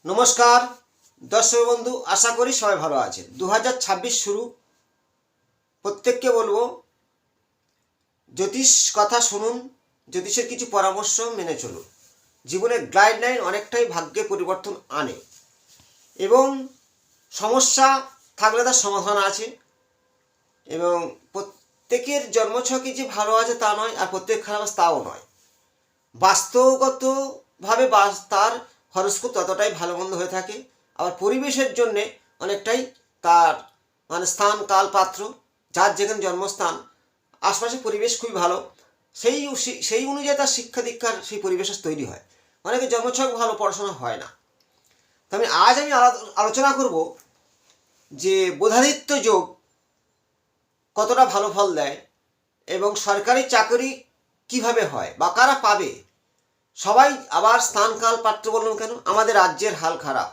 নমস্কার দর্শক বন্ধু, আশা করি সবাই ভালো আছেন। 2026 শুরু। প্রত্যেককে বলবো জ্যোতিষ কথা শুনুন, জ্যোতিষের কিছু পরামর্শ মেনে চলুন। জীবনের গাইডলাইন অনেকটাই ভাগ্যে পরিবর্তন আনে এবং সমস্যা থাকলে তার সমাধান আছে। এবং প্রত্যেকের জন্মছকে যে ভালো আছে তা নয়, আর প্রত্যেক খারাপ আছে তাও নয়। বাস্তবগতভাবে তার হরস্কোপ ততটাই ভালো মন্দ হয়ে থাকে। আবার পরিবেশের জন্যে অনেকটাই তার স্থান কাল পাত্র, যার যেখানে জন্মস্থান আশপাশের পরিবেশ খুবই ভালো, সেই অনুযায়ী তার শিক্ষা দীক্ষার সেই পরিবেশ তৈরি হয়। অনেকে জন্মছক ভালো, পড়াশোনা হয় না। তবে আজ আমি আলোচনা করব যে বোধাদিত্য যোগ কতটা ভালো ফল দেয় এবং সরকারি চাকরি কিভাবে হয় বা কারা পাবে। সবাই আবার স্থান কাল পাত্র বললাম কেন? আমাদের রাজ্যের হাল খারাপ,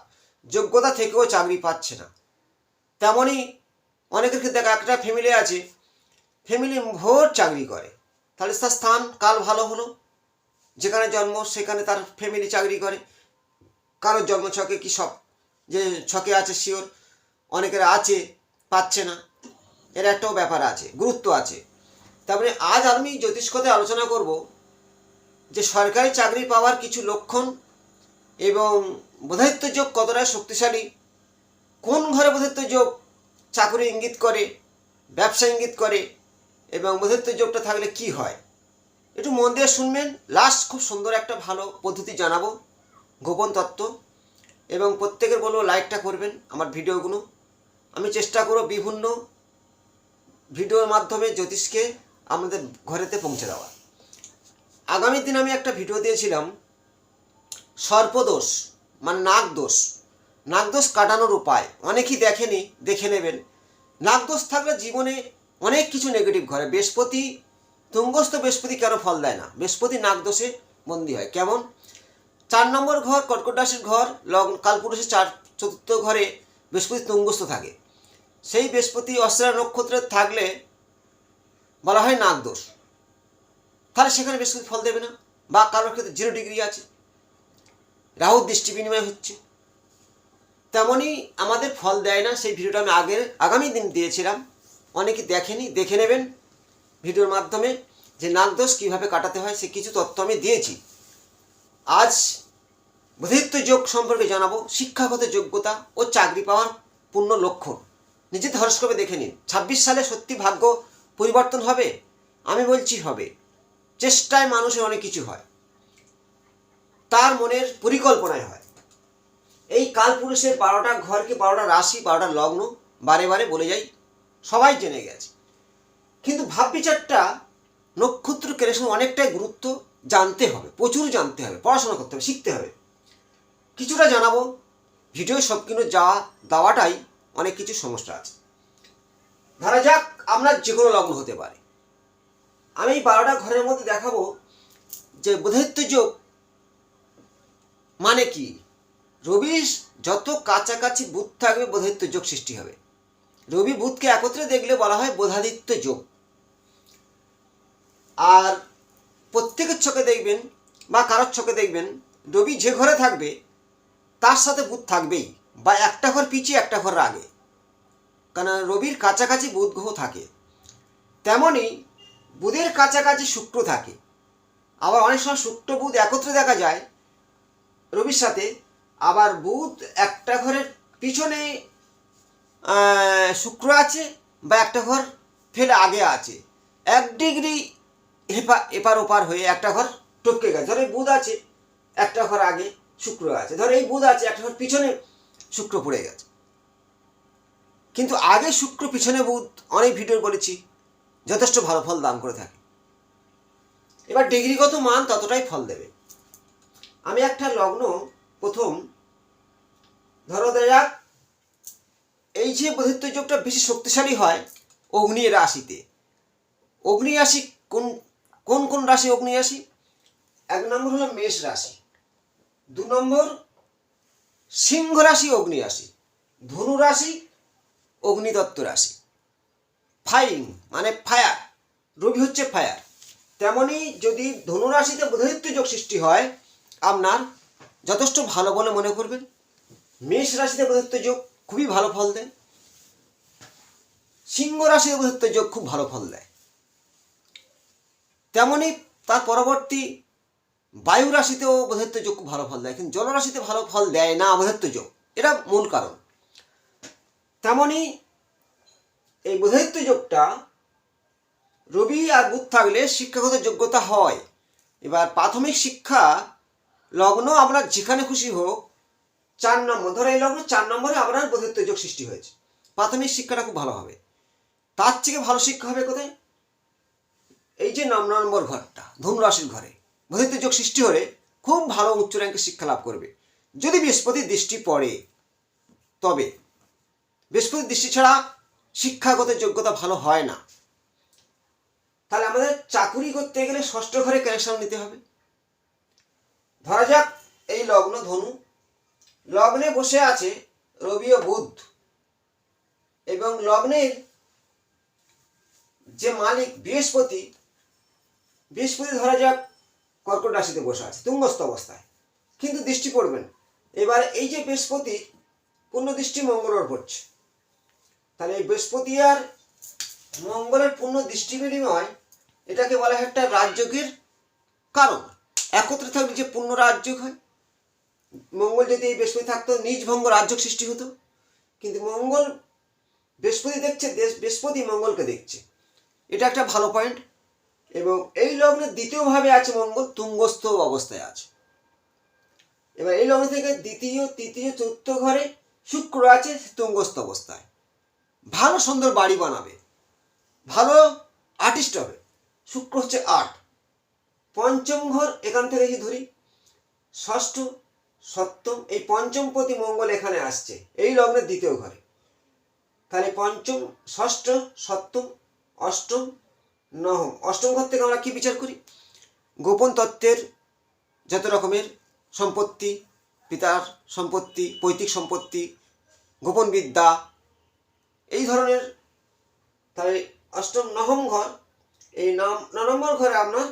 যোগ্যতা থেকেও চাকরি পাচ্ছে না। তেমনই অনেকের ক্ষেত্রে দেখা, একটা ফ্যামিলি আছে, ফ্যামিলি ভোর চাকরি করে, তাহলে তার স্থান কাল ভালো হলো, যেখানে জন্ম সেখানে তার ফ্যামিলি চাকরি করে। কারোর জন্ম ছকে কি সব যে ছকে আছে শিওর, অনেকের আছে পাচ্ছে না, এর একটাও ব্যাপার আছে, গুরুত্ব আছে। তারপরে আজ আমি জ্যোতিষ কথায় আলোচনা করব যে সরকারি চাকরি পাওয়ার কিছু লক্ষণ এবং বোধায়িত্ব যোগ কতটা শক্তিশালী, কোন ঘরে বোধায়িত্ব যোগ চাকরি ইঙ্গিত করে, ব্যবসা ইঙ্গিত করে, এবং বোধায়িত্ব যোগটা থাকলে কি হয়। একটু মন দিয়ে শুনবেন। লাস্ট খুব সুন্দর একটা ভালো পদ্ধতি জানাবো, গোপন তত্ত্ব। এবং প্রত্যেকের বলবো লাইকটা করবেন আমার ভিডিওগুলো। আমি চেষ্টা করব বিভিন্ন ভিডিওর মাধ্যমে জ্যোতিষকে আমাদের ঘরেতে পৌঁছে দেওয়া। আগামী দিন আমি একটা ভিডিও দিয়েছিলাম সর্পদোষ নাগদোষ কাটানোর উপায়। অনেকেই দেখেনি, দেখে নেবেন। নাগদোষ থাকলে জীবনে অনেক কিছু নেগেটিভ ঘরে। বৃহস্পতি তুঙ্গস্থ বৃহস্পতি কেন ফল দেয় না? বৃহস্পতি নাগদোষে বন্দী হয়। কেমন? 4 নম্বর ঘর কর্কট রাশির ঘর, লগ্ন কালপুরুষের 4র্থ ঘরে বৃহস্পতি তুঙ্গস্থ থাকে। সেই বৃহস্পতি অশ্লেষা নক্ষত্রে থাকলে বলা হয় নাগদোষ। তাহলে সেখানে বৃহস্পতি ফল দেবে না। বা কারোর ক্ষেত্রে 0 ডিগ্রি আছে, রাহুর দৃষ্টি বিনিময় হচ্ছে, তেমনই আমাদের ফল দেয় না। সেই ভিডিওটা আমি আগামী দিন দিয়েছিলাম, অনেকে দেখেনি, দেখে নেবেন ভিডিওর মাধ্যমে যে নাগদোষ কীভাবে কাটাতে হয় সে কিছু তথ্য আমি দিয়েছি। আজ বোধায়িত্ব যোগ সম্পর্কে জানাবো, শিক্ষাগত যোগ্যতা ও চাকরি পাওয়ার পূর্ণ লক্ষণ। নিজেদের হরস্কোপে দেখে নিন। 26 সালে সত্যি ভাগ্য পরিবর্তন হবে? আমি বলছি হবে। চেষ্টায় মানুষের অনেক কিছু হয়, তার মনের পরিকল্পনায় হয়। এই কালপুরুষের 12টা ঘরকে 12টা রাশি, 12টা লগ্ন বারে বারে বলে যাই, সবাই জেনে গেছে। কিন্তু ভাববিচারটা নক্ষত্র কেরেশন অনেকটাই গুরুত্ব জানতে হবে, প্রচুর জানতে হবে, পড়াশোনা করতে হবে, শিখতে হবে। কিছুটা জানাবো, ভিডিও সব কিন্তু দেওয়াটাই অনেক কিছু সমস্যা আছে। ধরা যাক আপনার যে কোনো লগ্ন হতে পারে। আমি এই 12টা ঘরের মধ্যে দেখাবো যে বোধায়িত্ব যোগ মানে কি। রবির যত কাছাকাছি বুধ থাকবে বোধায়িত্ব যোগ সৃষ্টি হবে। রবি বুধকে একত্রে দেখলে বলা হয় বোধাদিত্য যোগ। আর প্রত্যেকের ছকে দেখবেন বা কারোর ছকে দেখবেন রবি যে ঘরে থাকবে তার সাথে বুধ থাকবেই, বা একটা ঘর পিছিয়ে একটা ঘর আগে, কারণ রবির কাছাকাছি বুধ গ্রহ থাকে। তেমনই বুধের কাছাকাছি শুক্র থাকে। আবার অনেক সময় শুক্র বুধ একত্রে দেখা যায় রবির সাথে। আবার বুধ একটা ঘরের পিছনে শুক্র আছে, বা একটা ঘর ফেলে আগে আছে, 1 ডিগ্রি এপার ওপার হয়ে একটা ঘর টপকে গেছে। ধরো বুধ আছে একটা ঘর আগে, শুক্র আছে, ধরো এই বুধ আছে একটা ঘর পিছনে, শুক্র পড়ে গেছে। কিন্তু আগে শুক্র পিছনে বুধ, অনেক ভিডিও বলেছি, যথেষ্ট ভালো ফল দান করে থাকে। এবার ডিগ্রিগত মান ততটাই ফল দেবে। আমি একটা লগ্ন প্রথম ধরো যাক, এই যে বোধায়িত্ব যোগটা বেশি শক্তিশালী হয় অগ্নি রাশিতে। অগ্নি রাশি কোন কোন কোন রাশি? অগ্নি রাশি 1 নম্বর হলো মেষ রাশি, 2 নম্বর সিংহ রাশি অগ্নি রাশি, ধনু রাশি অগ্নিতত্ত্ব রাশি। ফাইং মানে ফায়ার, রবি হচ্ছে ফায়ার। তেমনি যদি ধনু রাশিতে বোধায়িত্ব যোগ সৃষ্টি হয় আপনার যথেষ্ট ভালো বলে মনে করবেন। মেষ রাশিতে বুধত্ব যোগ খুবই ভালো ফল দেয়, সিংহ রাশিতে বুধত্ব যোগ খুব ভালো ফল দেয়। তেমনি তার পরবর্তী বায়ু রাশিতেও বুধত্ব যোগ খুব ভালো ফল দেয়, কিন্তু জলরাশিতে ভালো ফল দেয় না বুধত্ব যোগ, এটা মূল কারণ। তেমনি এই বুধত্ব যোগটা রবি আর বুধ থাকলে শিক্ষাগত যোগ্যতা হয়। এবার প্রাথমিক শিক্ষা লগ্ন আমরা যেখানে খুশি হোক, 4 নম্বর ধরো এই লগ্ন 4 নম্বরে আপনার বুধত্ব যোগ সৃষ্টি হয়েছে, প্রাথমিক শিক্ষাটা খুব ভালো হবে। তার থেকে ভালো শিক্ষা হবে কোথায়? এই যে 9 নম্বর ঘরটা ধনু রাশির ঘরে বুধত্ব যোগ সৃষ্টি হলে খুব ভালো উচ্চ র্যাঙ্কের শিক্ষা লাভ করবে, যদি বৃহস্পতির দৃষ্টি পড়ে। তবে বৃহস্পতির দৃষ্টি ছাড়া শিক্ষাগত যোগ্যতা ভালো হয় না। তাহলে আমাদের চাকুরি করতে গেলে ষষ্ঠ ঘরে কানেকশন নিতে হবে। ধরা যাক এই লগ্ন ধনু, লগ্নে বসে আছে রবি ও বুধ, এবং লগ্নের যে মালিক বৃহস্পতি ধরা যাক কর্কট রাশিতে বসে আছে তুঙ্গস্থ অবস্থায়, কিন্তু দৃষ্টি পড়বেন। এবার এই যে বৃহস্পতি পূর্ণ দৃষ্টি মঙ্গলের পড়ছে, তাহলে এই বৃহস্পতি আর মঙ্গলের পূর্ণ দৃষ্টি বিনিময়, এটাকে বলা হয় একটা রাজযোগের কারণ। একত্রে থাকলে যে পূর্ণ রাজযোগ হয়। মঙ্গল যদি এই বৃহস্পতি থাকতো নিজ ভঙ্গ রাজযোগ সৃষ্টি হতো, কিন্তু মঙ্গল বৃহস্পতি দেখছে, বৃহস্পতি মঙ্গলকে দেখছে, এটা একটা ভালো পয়েন্ট। এবং এই লগ্নের দ্বিতীয়ভাবে আছে মঙ্গল, তুঙ্গস্থ অবস্থায় আছে। এবার এই লগ্ন থেকে দ্বিতীয় তৃতীয় চতুর্থ ঘরে শুক্র আছে তুঙ্গস্থ অবস্থায়, ভালো সুন্দর বাড়ি বানাবে, ভালো আর্টিস্ট হবে। শুক্র হচ্ছে 8, পঞ্চম ঘর এখান থেকে যদি ধরি, ষষ্ঠ সপ্তম, এই পঞ্চমপতি মঙ্গল এখানে আসছে এই লগ্নের দ্বিতীয় ঘরে। তাহলে পঞ্চম ষষ্ঠ সপ্তম অষ্টম নবম, অষ্টম ঘর থেকে আমরা কি বিচার করি? গোপন তত্ত্বের যত রকমের সম্পত্তি, পিতার সম্পত্তি, পৈতৃক সম্পত্তি, গোপন বিদ্যা, এই ধরনের। তাহলে অষ্টম নবম ঘর, এই 9 নম্বর ঘরে আপনার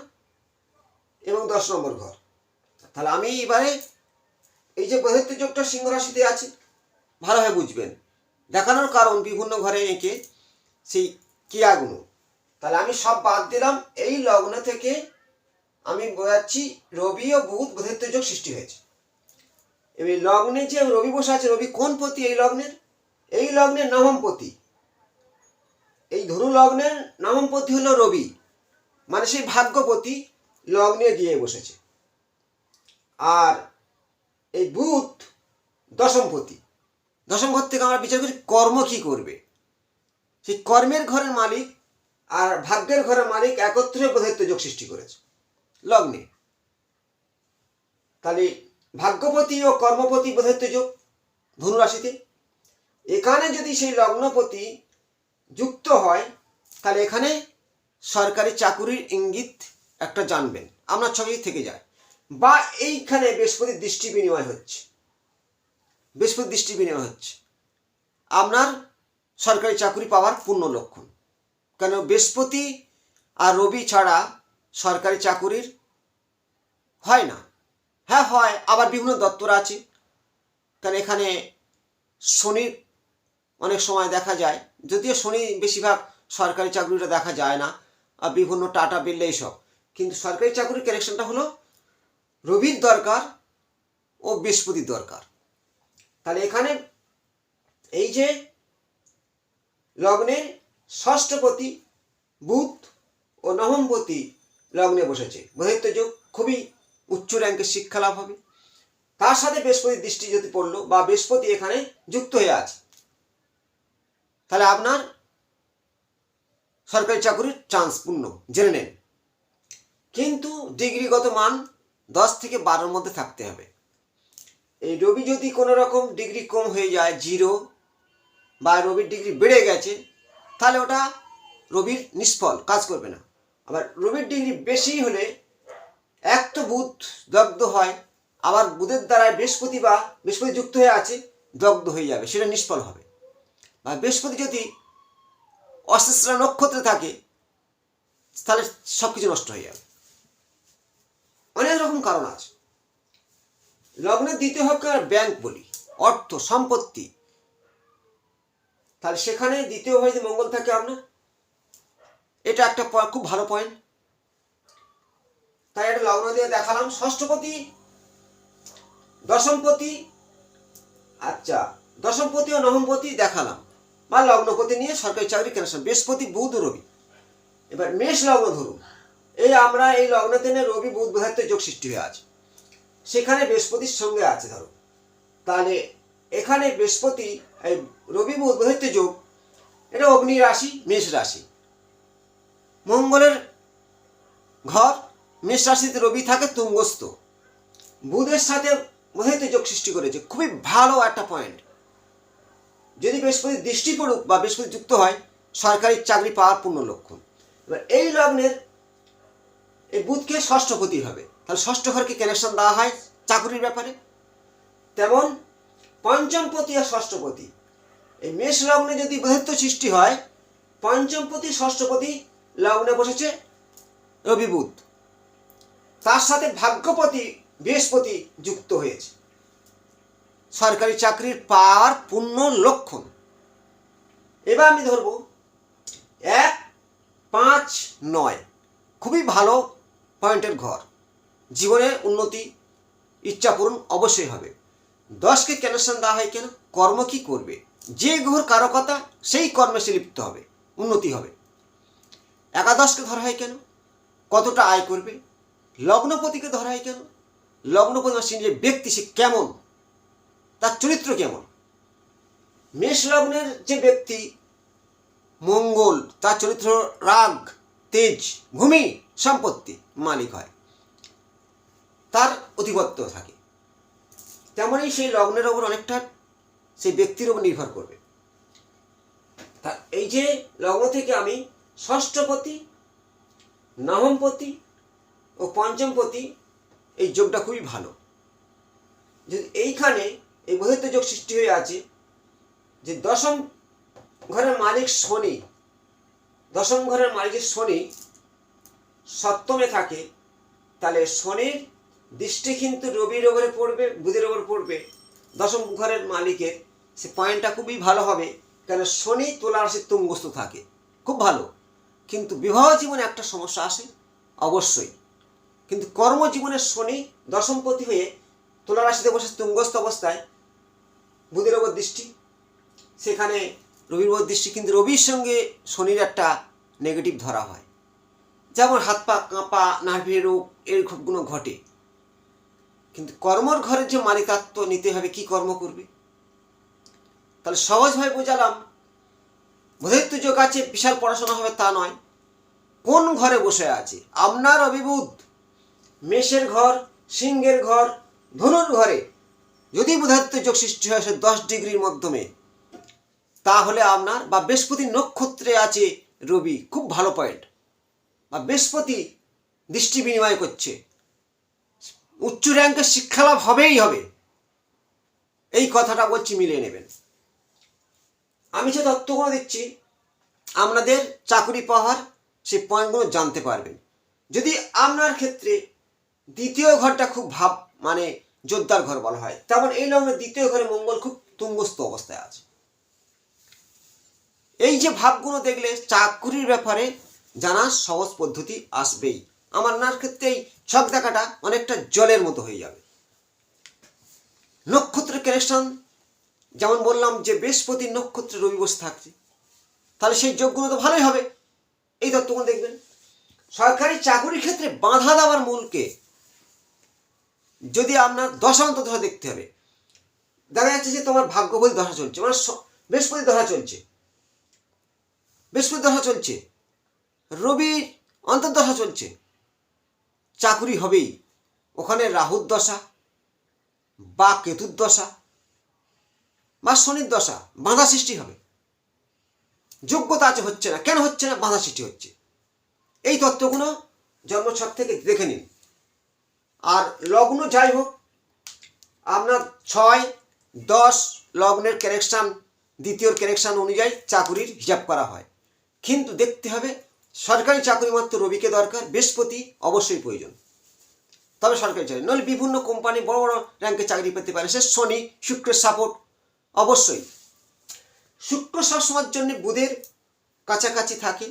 এবং 10 নম্বর ঘর। তাহলে আমি এবারে এই যে বুধত্ব যোগটা সিংহ রাশিতে আছে ভালোভাবে বুঝবেন, দেখানোর কারণ বিভিন্ন ঘরে এঁকে সেই ক্রিয়াগুলো। তাহলে আমি সব বাদ দিলাম, এই লগ্ন থেকে আমি বোঝাচ্ছি রবি ও বুধ বুধত্ব যোগ সৃষ্টি হয়েছে। এবার লগ্নে যে রবি বসে আছে, রবি কোন পতি? এই লগ্নের নবমপতি, এই ধনু লগ্নের নবমপতি হলো রবি, মানে সেই ভাগ্যপতি লগ্নে গিয়ে বসেছে। আর এই বুধ দশমপতি, দশম ঘর থেকে আমরা বিচার করি কর্ম কি করবে। সেই কর্মের ঘরের মালিক আর ভাগ্যের ঘরের মালিক একত্রে বুধত্ব যোগ সৃষ্টি করেছে লগ্নে। তাহলে ভাগ্যপতি ও কর্মপতি বুধত্ব যোগ ধনু রাশিতে। এখানে যদি সেই লগ্নপতি যুক্ত হয়, তাহলে এখানে সরকারি চাকুরির ইঙ্গিত একটা জানবেন, আপনার ছবি থেকে যায়। বা এইখানে বৃহস্পতির দৃষ্টি বিনিময় হচ্ছে, আপনার সরকারি চাকুরি পাওয়ার পূর্ণ লক্ষণ। কেন বৃহস্পতি আর রবি ছাড়া সরকারি চাকুরির হয় না। হ্যাঁ হয়, আবার বিভিন্ন দপ্তর আছে। কারণ এখানে শনির অনেক সময় দেখা যায়, যদিও শনি বেশিরভাগ সরকারি চাকুরিটা দেখা যায় না, আর বিভিন্ন টাটা বিড়লা এইসব। কিন্তু সরকারি চাকুরির কানেকশনটা হলো রবির দরকার ও বৃহস্পতির দরকার। তাহলে এখানে এই যে লগ্নের ষষ্ঠপতি বুধ ও নবমপতি লগ্নে বসেছে, বুধত্ব যোগ খুবই উচ্চ র্যাঙ্কের শিক্ষা লাভ হবে। তার সাথে বৃহস্পতির দৃষ্টি যদি পড়লো বা বৃহস্পতি এখানে যুক্ত হয়ে আছে, তাহলে আপনার সরকারি চাকুরির চান্স পূর্ণ, জেনে নেন। কিন্তু ডিগ্রিগত মান 10 থেকে 12-র মধ্যে থাকতে হবে। এই রবি যদি কোনো রকম ডিগ্রি কম হয়ে যায় 0, বা রবির ডিগ্রি বেড়ে গেছে, তাহলে ওটা রবির নিষ্ফল, কাজ করবে না। আবার রবির ডিগ্রি বেশি হলে এক তো বুধ দগ্ধ হয়, আবার বুধের দ্বারায় বৃহস্পতি যুক্ত হয়ে আছে, দগ্ধ হয়ে যাবে, সেটা নিষ্ফল হবে। বা বৃহস্পতি যদি অশ্লেষা নক্ষত্রে থাকে, তাহলে সব কিছু নষ্ট হয়ে যাবে। অনেক রকম কারণ আছে। লগ্নের দ্বিতীয় ভাবকে আমরা ব্যাংক বলি, অর্থ, সম্পত্তি। তাহলে সেখানে দ্বিতীয় ভাবে যদি মঙ্গল থাকে আপনার, এটা একটা খুব ভালো পয়েন্ট। তাই একটা লগ্ন দিয়ে দেখালাম। ষষ্ঠপতি, দশমপতি, আচ্ছা দশমপতি ও নবমপতি দেখালাম, বা লগ্নপতি নিয়ে সরকারি চাকরি কানেকশন, বৃহস্পতি, বুধ, রবি। এবার মেষ লগ্ন ধরুন, এই আমরা এই লগ্নতে রবি বুধ বুধাত্ম যোগ সৃষ্টি হয়ে আছে, সেখানে বৃহস্পতির সঙ্গে আছে ধরো, তাহলে এখানে বৃহস্পতি এই রবি বুধ বুধাত্ম যোগ, এটা অগ্নি রাশি, মেষ রাশি। মঙ্গলের ঘর মেষ রাশিতে রবি থাকে তুঙ্গস্থ, বুধের সাথে বুধাত্ম যোগ সৃষ্টি করেছে, খুবই ভালো একটা পয়েন্ট। যদি বৃহস্পতি দৃষ্টি পড়ুক বা বৃহস্পতি যুক্ত হয়, সরকারি চাকরি পাওয়ার পূর্ণ লক্ষণ। এবার এই লগ্নের এই বুধকে ষষ্ঠপতি হবে, তাহলে ষষ্ঠ ঘরকে কানেকশন দেওয়া হয় চাকরির ব্যাপারে। তেমন পঞ্চমপতি আর ষষ্ঠপতি, এই মেষ লগ্নে যদি বুধত্ব সৃষ্টি হয়, পঞ্চমপতি ষষ্ঠপতি লগ্নে বসেছে রবি বুধ, তার সাথে ভাগ্যপতি বৃহস্পতি যুক্ত হয়েছে, সরকারি চাকরির পাওয়ার পূর্ণ লক্ষণ। এবার আমি ধরব 1, 5, 9, খুবই ভালো পয়েন্টের ঘর, জীবনে উন্নতি, ইচ্ছা পূরণ অবশ্যই হবে। 10কে কানেকশন দেওয়া হয় কেন? কর্ম কি করবে, যে গ্রহের কারকতা সেই কর্মে সে লিপ্ত হবে, উন্নতি হবে। একাদশকে ধরা হয় কেন? কতটা আয় করবে। লগ্নপতিকে ধরা হয় কেন? লগ্নপতি সে যে ব্যক্তি, সে কেমন, তার চরিত্র কেমন। মেষ লগ্নের যে ব্যক্তি মঙ্গল, তার চরিত্র রাগ, তেজ, ভূমি সম্পত্তি মালিক হয়, তার অধিপত্য থাকে। তেমনই সেই লগ্নের ওপর অনেকটা সেই ব্যক্তির ওপর নির্ভর করবে। তা এই যে লগ্ন থেকে আমি ষষ্ঠপতি, নবমপতি ও পঞ্চমপতি, এই যোগটা খুবই ভালো। যদি এইখানে এই বুধত্ব যোগ সৃষ্টি হয়ে আছে, যে দশম ঘরের মালিক শনি, দশম ঘরের মালিক শনি সপ্তমে থাকে, তাহলে শনির দৃষ্টি কিন্তু রবির ওপরে পড়বে, বুধের ওপর পড়বে, দশম ঘরের মালিকের, সে পয়েন্টটা খুবই ভালো হবে। কেন? শনি তুলা রাশির তুঙ্গস্থ থাকে, খুব ভালো। কিন্তু বিবাহ জীবনে একটা সমস্যা আসে অবশ্যই, কিন্তু কর্মজীবনের শনি দশমপতি হয়ে তুলা রাশিতে বসে তুঙ্গস্থ অবস্থায়, বুধের ওপর দৃষ্টি, সেখানে রবির ওপর দৃষ্টি, কিন্তু রবির সঙ্গে শনির একটা নেগেটিভ ধরা হয়, যেমন হাত পা কাঁপা, নার্ভের রোগ, এর গুলো ঘটে। কিন্তু কর্মর ঘরের যে মালিকাত্ব নিতে হবে, কি কর্ম করবে। তাহলে সহজভাবে বোঝালাম, বুধত্ব যোগ আছে, বিশাল পড়াশোনা হবে তা নয়, কোন ঘরে বসে আছে আপনার অভিবুধ, মেষের ঘর, সিংহের ঘর, ধনুর ঘরে যদি বুধত্ব যোগ সৃষ্টি হয় 10 ডিগ্রির মাধ্যমে, তাহলে আপনার, বা বৃহস্পতি নক্ষত্রে আছে রবি, খুব ভালো পয়েন্ট, বা বৃহস্পতি দৃষ্টি বিনিময় করছে, উচ্চ র্যাঙ্কের শিক্ষালাভ হবেই হবে। এই কথাটা বলছি, মিলিয়ে নেবেন। আমি যে তত্ত্বগুলো দিচ্ছি, আপনাদের চাকরি পাওয়ার সেই পয়েন্টগুলো জানতে পারবেন। যদি আপনার ক্ষেত্রে দ্বিতীয় ঘরটা খুব মানে যোদ্ধার ঘর বলা হয়, তেমন এই লগ্নের দ্বিতীয় ঘরে মঙ্গল খুব তুঙ্গস্থ অবস্থায় আছে। এই যে ভাবগুলো দেখলে চাকরির ব্যাপারে জানার সহজ পদ্ধতি আসবেই। আমার নার ক্ষেত্রে এই ছক দেখাটা অনেকটা জলের মতো হয়ে যাবে। নক্ষত্রের কানেকশন, যেমন বললাম যে বৃহস্পতি নক্ষত্রে রবি বসে থাকছে, তাহলে সেই যোগগুলো তো ভালোই হবে। এই তত্ত্বগুলো দেখবেন। সরকারি চাকরির ক্ষেত্রে বাধা দেওয়ার মূলকে যদি আপনার দশান্তর ধরে দেখতে হবে, দেখা যাচ্ছে যে তোমার ভাগ্যবলী দশা চলছে, মানে বৃহস্পতি দশা চলছে, বৃহস্পতি দশা চলছে, রবির অন্তর্দশা চলছে, চাকরি হবেই। ওখানে রাহুর দশা বা কেতুর দশা বা শনির দশা, বাধা সৃষ্টি হবে। যোগ্যতা আছে, হচ্ছে না, কেন হচ্ছে না? বাধা সৃষ্টি হচ্ছে। এই তত্ত্বগুলো জন্মছক থেকে দেখে নিন। আর লগ্ন যাই হোক, আপনার 6, 10 লগ্নের কানেকশান, দ্বিতীয় কানেকশান অনুযায়ী চাকরির হিসাব করা হয়। কিন্তু দেখতে হবে সরকারি চাকরি মাত্র রবিকে দরকার, বৃহস্পতি অবশ্যই প্রয়োজন। তবে সরকারি চাকরি, নইলে বিভিন্ন কোম্পানি বড় বড় র্যাঙ্কে চাকরি পেতে পারে। সে শনি শুক্রের সাপোর্ট অবশ্যই। শুক্র সবসময়ের জন্য বুধের কাছাকাছি থাকে,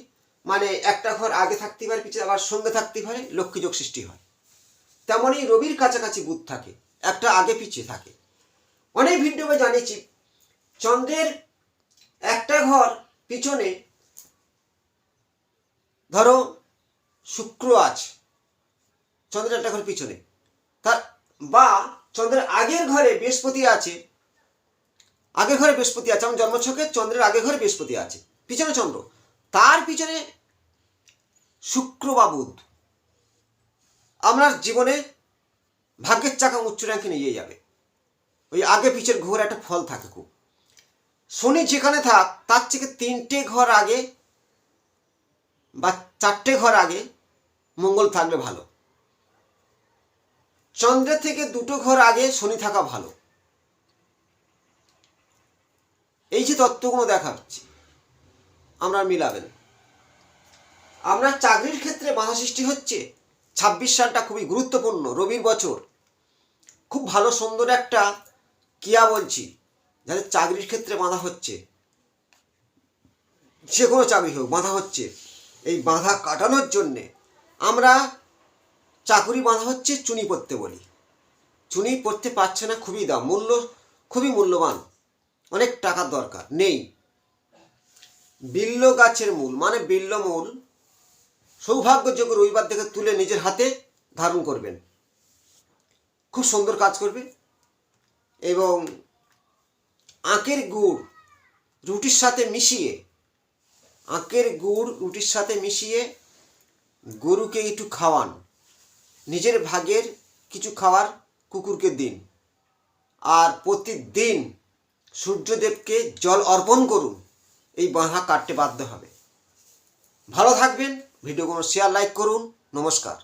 মানে একটা ঘর আগে থাকতে পারে, পিছিয়ে আবার সঙ্গে থাকতে পারে, লক্ষ্মী যোগ সৃষ্টি হয়। তেমনই রবির কাছাকাছি বুধ থাকে, একটা আগে পিছিয়ে থাকে। অনেক ভিডিওতে জানিয়েছি চন্দ্রের একটা ঘর পিছনে ধরো শুক্র আছে, চন্দ্রের একটা ঘর পিছনে, তার বা চন্দ্রের আগের ঘরে বৃহস্পতি আছে, আগের ঘরে বৃহস্পতি আছে, আমার জন্মছকে চন্দ্রের আগের ঘরে বৃহস্পতি আছে, পিছনে চন্দ্র, তার পিছনে শুক্র বা বুধ, আপনার জীবনে ভাগ্যের চাকা উচ্চ র্যাঙ্কে নিয়ে যাবে। ওই আগে পিছের ঘোর একটা ফল থাকে খুব। শনি যেখানে থাক তার থেকে 3টে ঘর আগে বা 4টে ঘর আগে মঙ্গল থাকলে ভালো। চন্দ্রের থেকে 2টো ঘর আগে শনি থাকা ভালো। এই যে তত্ত্বগুলো দেখাচ্ছি আমরা মিলাবেন। আপনার চাকরির ক্ষেত্রে বাধা সৃষ্টি হচ্ছে, 26 সালটা খুবই গুরুত্বপূর্ণ, রবির বছর, খুব ভালো সুন্দর একটা কিয়া বলছি, যাদের চাকরির ক্ষেত্রে বাধা হচ্ছে, যে কোনো চাকরি হোক বাধা হচ্ছে, এই বাধা কাটানোর জন্যে আমরা চাকুরি বাঁধা হচ্ছে চুনি পড়তে বলি। চুনি পড়তে পারছে না, খুবই দাম, মূল্য খুবই মূল্যবান, অনেক টাকার দরকার নেই। বিল্ল গাছের মূল মানে বিল্ল মূল সৌভাগ্যযোগ্য রবিবার থেকে তুলে নিজের হাতে ধারণ করবেন, খুব সুন্দর কাজ করবে। এবং আখের গুড় রুটির সাথে মিশিয়ে, আখের গুড় রুটির সাথে মিশিয়ে গরুকে একটু খাওয়ান, নিজের ভাগের কিছু খাবার কুকুরকে দিন, আর প্রতিদিন সূর্যদেবকে জল অর্পণ করুন, এই বাধা কাটতে বাধ্য হবে। ভালো থাকবেন, ভিডিওগুলো শেয়ার লাইক করুন। নমস্কার।